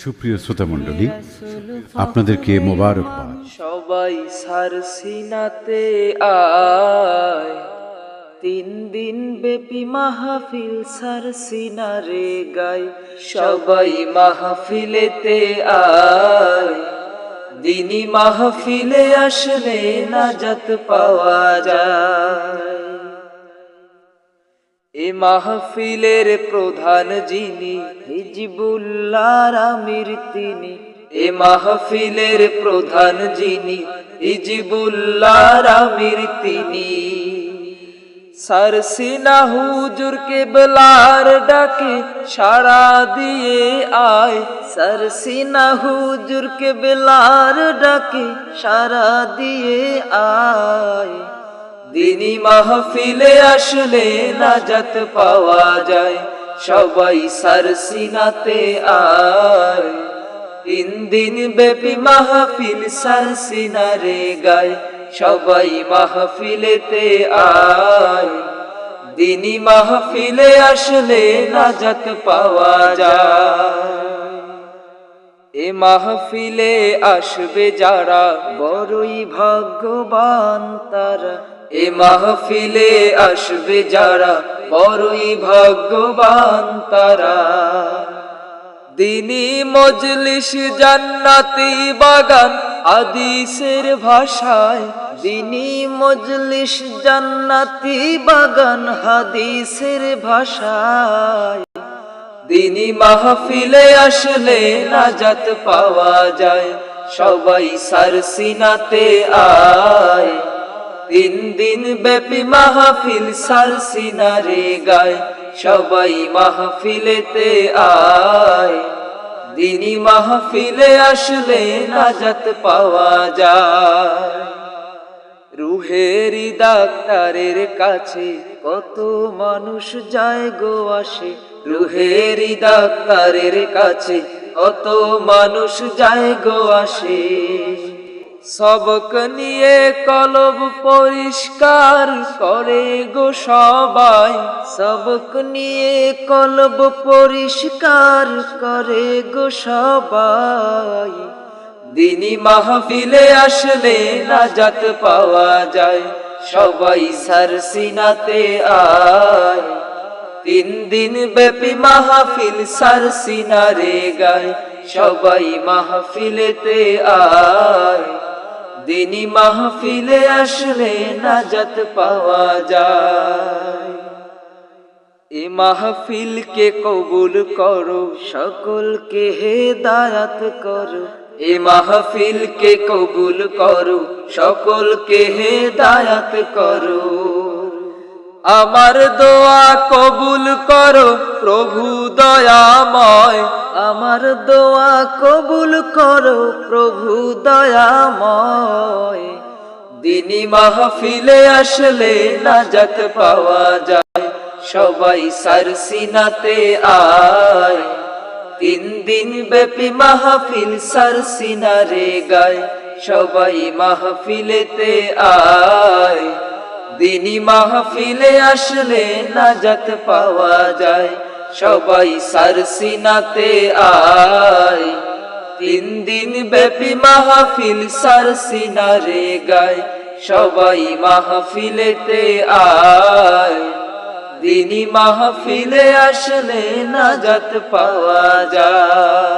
সুপ্রিয় শ্রোতা মণ্ডলী, আপনাদেরকে মোবারকবাদ। সবাই সারসিনাতে আয়, 3 দিন ব্যাপী মাহফিল সারসিনারে গায়। সবাই মাহফিলেতে আয়, দিনী মাহফিলে আসলে নাজাত পাওয়া যায়। এ মাহফিলের প্রধান যিনি, হিজবুল্লাহর আমির তিনি। এ মাহফিলের প্রধান যিনি, হিজবুল্লাহর আমির তিনি। সারসিনা হুজুর কেবলার ডাকে সাড়া দিয়ে আয়। সারসিনা হুজুর কেবলার ডাকে সাড়া দিয়ে আয়। দিনী মাহফিলে আসলে নাজাত পাওয়া যায়। সবাই সারসিনাতে আয়, 3 দিন ব্যাপী মাহফিল সারসিনারে গায়। সবাই মাহফিলেতে আয়, দিনী মাহফিলে আসলে নাজাত পাওয়া যায়। এ মাহফিলে আসবে যারা বড়ই ভাগ্যবান তারা। এ মাহফিলে আসবে যারা বড়ই ভাগ্যবান তারা। দিনী মজলিস জান্নাতি বাগান হাদিসের ভাষায়। দিনী মজলিস জান্নাতি বাগান হাদিসের ভাষায়। দিনী মাহফিলে আসলে নাজাত পাওয়া যায়। সবাই সারসিনাতে আয়, 3 দিন ব্যাপী মাহফিল সারসিনারে গায়। সবাই মাহফিলেতে আয়, দিনী মাহফিলে আসলে নাজাত পাওয়া যায়। রুহের ডাক্তারের কাছে কত মানুষ যায় গো আসে। রুহের ডাক্তারের কাছে কত মানুষ যায় গো আসে। সবক নিয়ে কলব পরিষ্কার করে গো সবাই। সবক নিয়ে কলব পরিষ্কার করে গো সবাই। দিনী মাহফিলে আসলে নাজাত পাওয়া যায়। সবাই সারসিনাতে আয়, 3 দিন ব্যাপী মাহফিল সারসিনারে গায়। সবাই মাহফিলেতে আয়, দিনী মাহফিলে আসলে নাজাত পাওয়া যায়। এ মাহফিলকে কবুল করো, সকলকে হেদায়াত করো। এ মাহফিলকে কবুল করো, সকলকে হেদায়াত করো। আমার দোয়া কবুল করো প্রভু দয়াময়। আমার দোয়া কবুল করো প্রভু দয়াময়। দিনী মাহফিলে আসলে নাজাত পাওয়া যায়। সবাই সারসিনাতে আয়, 3 দিন ব্যাপী মাহফিল সারসিনারে গায়। সবাই মাহফিলেতে আয়, দিনী মাহফিলে আসলে নাজাত পাওয়া যায়। সবাই সারসিনাতে আয়, 3 দিন ব্যাপী মাহফিল সারসিনারে গায়। সবাই মাহফিলেতে আয়, দিনী মাহফিলে আসলে নাজাত পাওয়া যায়।